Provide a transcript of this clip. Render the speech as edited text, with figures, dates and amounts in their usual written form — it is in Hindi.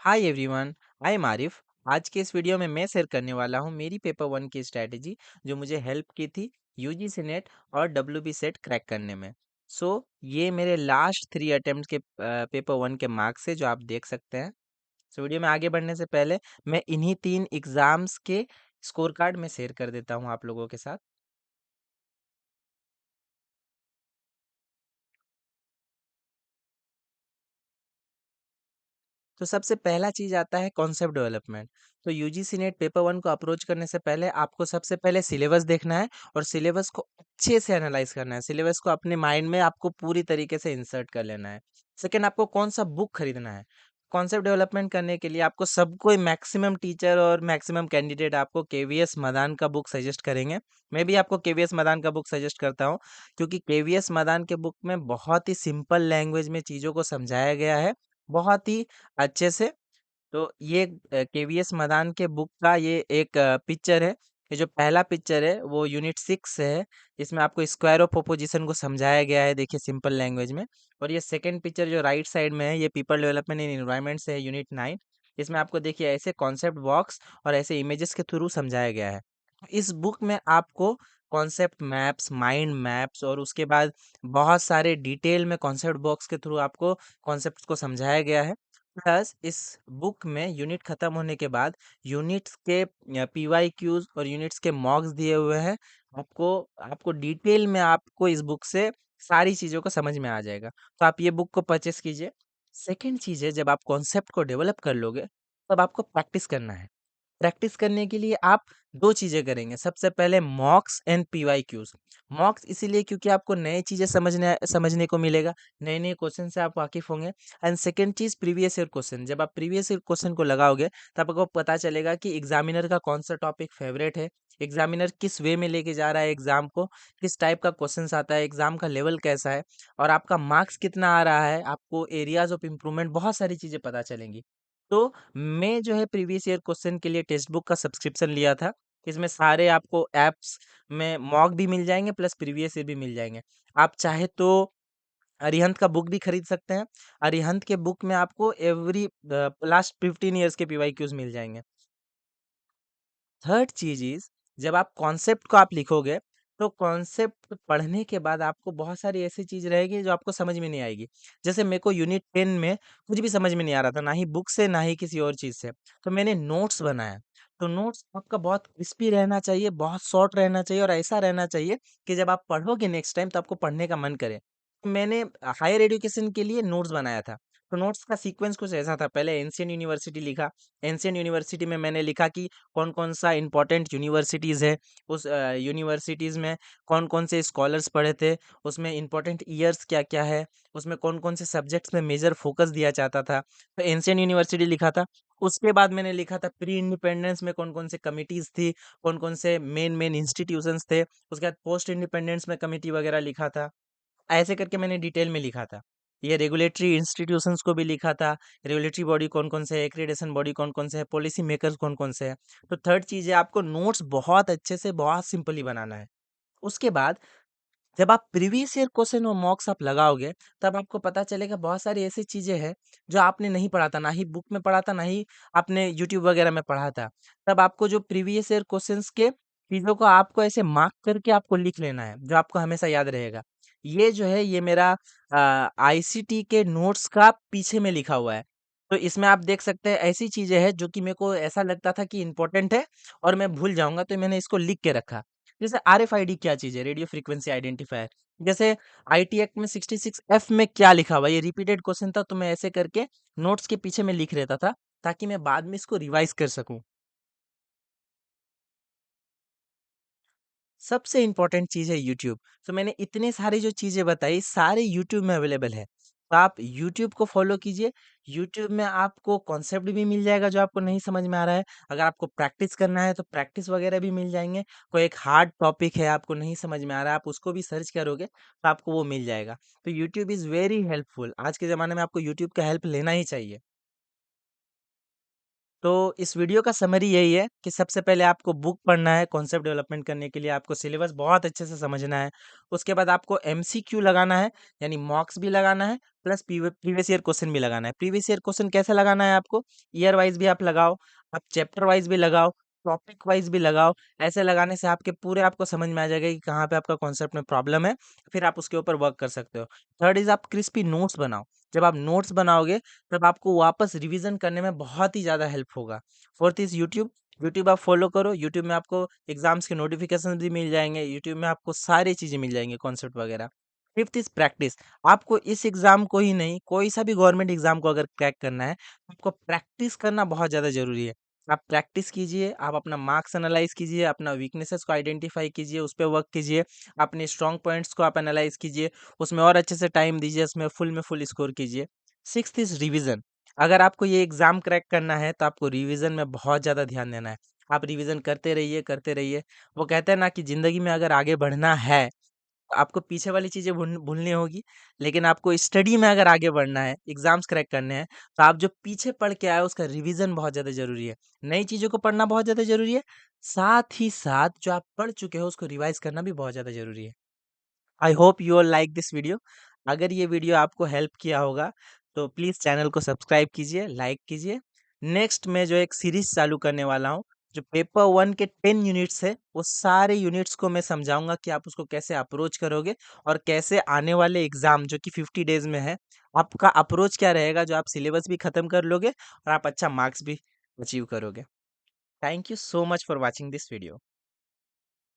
Hi everyone, I am Arif. आज के इस वीडियो में मैं शेयर करने वाला हूँ मेरी पेपर वन की स्ट्रैटेजी जो मुझे हेल्प की थी यूजीसी नेट और डब्ल्यूबी सेट क्रैक करने में। ये मेरे लास्ट 3 अटेम्प्ट के पेपर वन के मार्क्स है जो आप देख सकते हैं। वीडियो में आगे बढ़ने से पहले मैं इन्हीं 3 एग्जाम्स के स्कोर कार्ड में शेयर कर देता हूँ आप लोगों के साथ। तो सबसे पहला चीज़ आता है कॉन्सेप्ट डेवलपमेंट। तो यूजीसी नेट पेपर वन को अप्रोच करने से पहले आपको सबसे पहले सिलेबस देखना है और सिलेबस को अच्छे से एनालाइज करना है। सिलेबस को अपने माइंड में आपको पूरी तरीके से इंसर्ट कर लेना है। सेकेंड, आपको कौन सा बुक खरीदना है। कॉन्सेप्ट डेवलपमेंट करने के लिए आपको सबको मैक्सिमम टीचर और मैक्सिमम कैंडिडेट आपको केवीएस मदान का बुक सजेस्ट करेंगे। मैं भी आपको केवीएस मदान का बुक सजेस्ट करता हूँ क्योंकि केवीएस मदान के बुक में बहुत ही सिंपल लैंग्वेज में चीज़ों को समझाया गया है, बहुत ही अच्छे से। तो ये केवीएस मदान के बुक का ये एक पिक्चर है। ये जो पहला पिक्चर है वो यूनिट 6 से है। इसमें आपको स्क्वायर ऑफ ऑपोजिशन को समझाया गया है, देखिए सिंपल लैंग्वेज में। और ये सेकंड पिक्चर जो राइट साइड में है ये पीपल डेवलपमेंट इन एनवायरनमेंट से है, यूनिट 9। इसमें आपको देखिए ऐसे कॉन्सेप्ट बॉक्स और ऐसे इमेजेस के थ्रू समझाया गया है। इस बुक में आपको कॉन्सेप्ट मैप्स, माइंड मैप्स और उसके बाद बहुत सारे डिटेल में कॉन्सेप्ट बॉक्स के थ्रू आपको कॉन्सेप्ट को समझाया गया है। प्लस इस बुक में यूनिट खत्म होने के बाद यूनिट्स के पीवाईक्यूज और यूनिट्स के मॉक्स दिए हुए हैं। आपको आपको डिटेल में आपको इस बुक से सारी चीज़ों को समझ में आ जाएगा। तो आप ये बुक को परचेस कीजिए। सेकंड चीज़ है, जब आप कॉन्सेप्ट को डेवलप कर लोगे तब आपको प्रैक्टिस करना है। प्रैक्टिस करने के लिए आप 2 चीज़ें करेंगे। सबसे पहले मॉक्स एंड पीवाईक्यूज़। मॉक्स इसीलिए क्योंकि आपको नए चीज़ें समझने समझने को मिलेगा, नए-नए क्वेश्चन से आप वाकिफ़ होंगे। And second cheese previous year question. जब आप प्रीवियस ईयर क्वेश्चन को लगाओगे तब आपको पता चलेगा कि एग्ज़ामिनर का कौन-सा टॉपिक फ़ेवरेट है, एग्ज़ामिनर किस वे में लेके जा रहा है एग्ज़ाम को, किस टाइप का क्वेश्चन्स आता है, एग्ज़ाम का लेवल कैसा है और आपका मार्क्स कितना आ रहा है, आपको एरियाज़ ऑफ इम्प्रूवमेंट बहुत सारी चीज़ें पता चलेंगी। तो मैं जो है प्रीवियस ईयर क्वेश्चन के लिए टेक्स्ट बुक का सब्सक्रिप्शन लिया था। इसमें सारे आपको ऐप्स में मॉक भी मिल जाएँगे प्लस प्रीवियस ईयर भी मिल जाएँगे। आप चाहे तो अरिहंत का बुक भी खरीद सकते हैं। अरिहंत के बुक में आपको लास्ट 15 इयर्स के पीवाईक्यूज़ मिल जाएँगे। थर्ड चीज़ इज़, जब आप कॉन्सेप्ट को आप लिखोगे, तो कॉन्सेप्ट पढ़ने के बाद आपको बहुत सारी ऐसी चीज़ रहेगी जो आपको समझ में नहीं आएगी। जैसे मेरे को यूनिट 10 में कुछ भी समझ में नहीं आ रहा था, ना ही बुक से, ना ही किसी और चीज़ से। तो मैंने नोट्स बनाया। तो नोट्स आपका बहुत क्रिस्पी रहना चाहिए, बहुत शॉर्ट रहना चाहिए और ऐसा रहना चाहिए कि जब आप पढ़ोगे नेक्स्ट टाइम तो आपको पढ़ने का मन करे। मैंने हायर एजुकेशन के लिए नोट्स बनाया था। तो नोट्स का सीक्वेंस कुछ ऐसा था, पहले एंशिएंट यूनिवर्सिटी लिखा। एंशिएंट यूनिवर्सिटी में मैंने लिखा कि कौन-कौन सा इम्पोर्टेंट यूनिवर्सिटीज़ है, उस यूनिवर्सिटीज़ में कौन-कौन से स्कॉलर्स पढ़े थे, उसमें इम्पोर्टेंट ईयर्स क्या-क्या है, उसमें कौन-कौन से सब्जेक्ट्स में मेजर फोकस दिया जाता था। तो एंशिएंट यूनिवर्सिटी लिखा था। उसके बाद मैंने लिखा था प्री इंडिपेंडेंस में कौन-कौन से कमिटीज़ थी, कौन-कौन से मेन-मेन इंस्टीट्यूशंस थे। उसके बाद पोस्ट इंडिपेंडेंस में कमिटी वगैरह लिखा था। ऐसे करके मैंने डिटेल में लिखा था। ये रेगुलेटरी इंस्टीट्यूशंस को भी लिखा था, रेगुलेटरी बॉडी कौन-कौन से है, एक्रीडेशन बॉडी कौन-कौन से है, पॉलिसी मेकर्स कौन-कौन से हैं। तो थर्ड चीज़ है, आपको नोट्स बहुत अच्छे से, बहुत सिंपली बनाना है। उसके बाद जब आप प्रीवियस ईयर क्वेश्चन और मॉक्स आप लगाओगे, तब आपको पता चलेगा बहुत सारी ऐसी चीज़ें हैं, जो आपने नहीं पढ़ा था, ना ही बुक में पढ़ा था, ना ही आपने यूट्यूब वगैरह में पढ़ा था। तब आपको जो प्रीवियस ईयर क्वेश्चंस के चीज़ों को आपको ऐसे मार्क करके आपको लिख लेना है, जो आपको हमेशा याद रहेगा। ये जो है ये मेरा आईसीटी के नोट्स का पीछे में लिखा हुआ है। तो इसमें आप देख सकते हैं ऐसी चीज़ें हैं जो कि मेरे को ऐसा लगता था कि इम्पोर्टेंट है और मैं भूल जाऊँगा, तो मैंने इसको लिख के रखा। जैसे आरएफआईडी क्या चीज़ है? Radio frequency identifier. जैसे आईटी एक्ट में 66 एफ में क्या लिखा हुआ है? ये रिपीटेड क्वेश्चन था, तो मैं ऐसे करके नोट्स के पीछे में लिख लेता था, ताकि मैं बाद में इसको रिवाइज़ कर सकूँ। सबसे इम्पोर्टेंट चीज़ है यूट्यूब। तो मैंने इतने सारी जो चीज़ें बताई, सारे यूट्यूब में अवेलेबल है। तो आप यूट्यूब को फ़ॉलो कीजिए। यूट्यूब में आपको कॉन्सेप्ट भी मिल जाएगा जो आपको नहीं समझ में आ रहा है। अगर आपको प्रैक्टिस करना है तो प्रैक्टिस वगैरह भी मिल जाएँगे। कोई एक हार्ड टॉपिक है आपको नहीं समझ में आ रहा है, आप उसको भी सर्च करोगे तो आपको वो मिल जाएगा। तो यूट्यूब इज़ वेरी हेल्पफुल। आज के ज़माने में आपको यूट्यूब का हेल्प लेना ही चाहिए। तो इस वीडियो का समरी यही है कि सबसे पहले आपको बुक पढ़ना है कॉन्सेप्ट डेवलपमेंट करने के लिए, आपको सिलेबस बहुत अच्छे से समझना है। उसके बाद आपको एमसीक्यू लगाना है, यानी मॉक्स भी लगाना है, प्लस प्रीवियस ईयर क्वेश्चन भी लगाना है। प्रीवियस ईयर क्वेश्चन कैसे लगाना है आपको? ईयर वाइज भी आप लगाओ, आप चैप्टर वाइज भी लगाओ, टॉपिक वाइज भी लगाओ। ऐसे लगाने से आपके पूरे आपको समझ में आ जाएगा कि कहाँ पे आपका कॉन्सेप्ट में प्रॉब्लम है, फिर आप उसके ऊपर वर्क कर सकते हो। थर्ड इज आप क्रिस्पी नोट्स बनाओ। जब आप नोट्स बनाओगे तब आपको वापस रिवीजन करने में बहुत ही ज़्यादा हेल्प होगा। Fourth is YouTube. यूट्यूब आप फॉलो करो, यूट्यूब में आपको एग्जाम्स के नोटिफिकेशन भी मिल जाएंगे, यूट्यूब में आपको सारी चीज़ें मिल जाएंगी कॉन्सेप्ट वगैरह। Fifth is practice. आपको इस एग्जाम को ही नहीं, कोई सा भी गवर्नमेंट एग्जाम को अगर क्रैक करना है तो आपको प्रैक्टिस करना बहुत ज़्यादा जरूरी है। आप प्रैक्टिस कीजिए, आप अपना मार्क्स एनालाइज कीजिए, अपना वीकनेसेस को आइडेंटिफाई कीजिए, उस पर वर्क कीजिए, अपने स्ट्रॉन्ग पॉइंट्स को आप एनालाइज कीजिए, उसमें और अच्छे से टाइम दीजिए, उसमें फुल स्कोर कीजिए। Sixth is revision. अगर आपको ये एग्जाम क्रैक करना है तो आपको रिवीजन में बहुत ज़्यादा ध्यान देना है। आप रिवीजन करते रहिए, करते रहिए। वो कहते हैं ना कि ज़िंदगी में अगर आगे बढ़ना है, तो आपको पीछे वाली चीज़ें भूलनी होगी, लेकिन आपको स्टडी में अगर आगे बढ़ना है, एग्जाम्स क्रैक करने हैं, तो आप जो पीछे पढ़ के आए हो उसका रिवीजन बहुत ज़्यादा ज़रूरी है। नई चीज़ों को पढ़ना बहुत ज़्यादा ज़रूरी है, साथ ही साथ जो आप पढ़ चुके हो उसको रिवाइज करना भी बहुत ज़्यादा ज़रूरी है। I hope you all like this video. अगर ये वीडियो आपको हेल्प किया होगा तो प्लीज़ चैनल को सब्सक्राइब कीजिए, लाइक कीजिए। नेक्स्ट मैं जो एक सीरीज चालू करने वाला हूँ, जो पेपर वन के 10 यूनिट्स है, वो सारे यूनिट्स को मैं समझाऊंगा कि आप उसको कैसे अप्रोच करोगे और कैसे आने वाले एग्जाम जो कि 50 डेज में है, आपका अप्रोच क्या रहेगा, जो आप सिलेबस भी खत्म कर लोगे और आप अच्छा मार्क्स भी अचीव करोगे। Thank you so much for watching this video.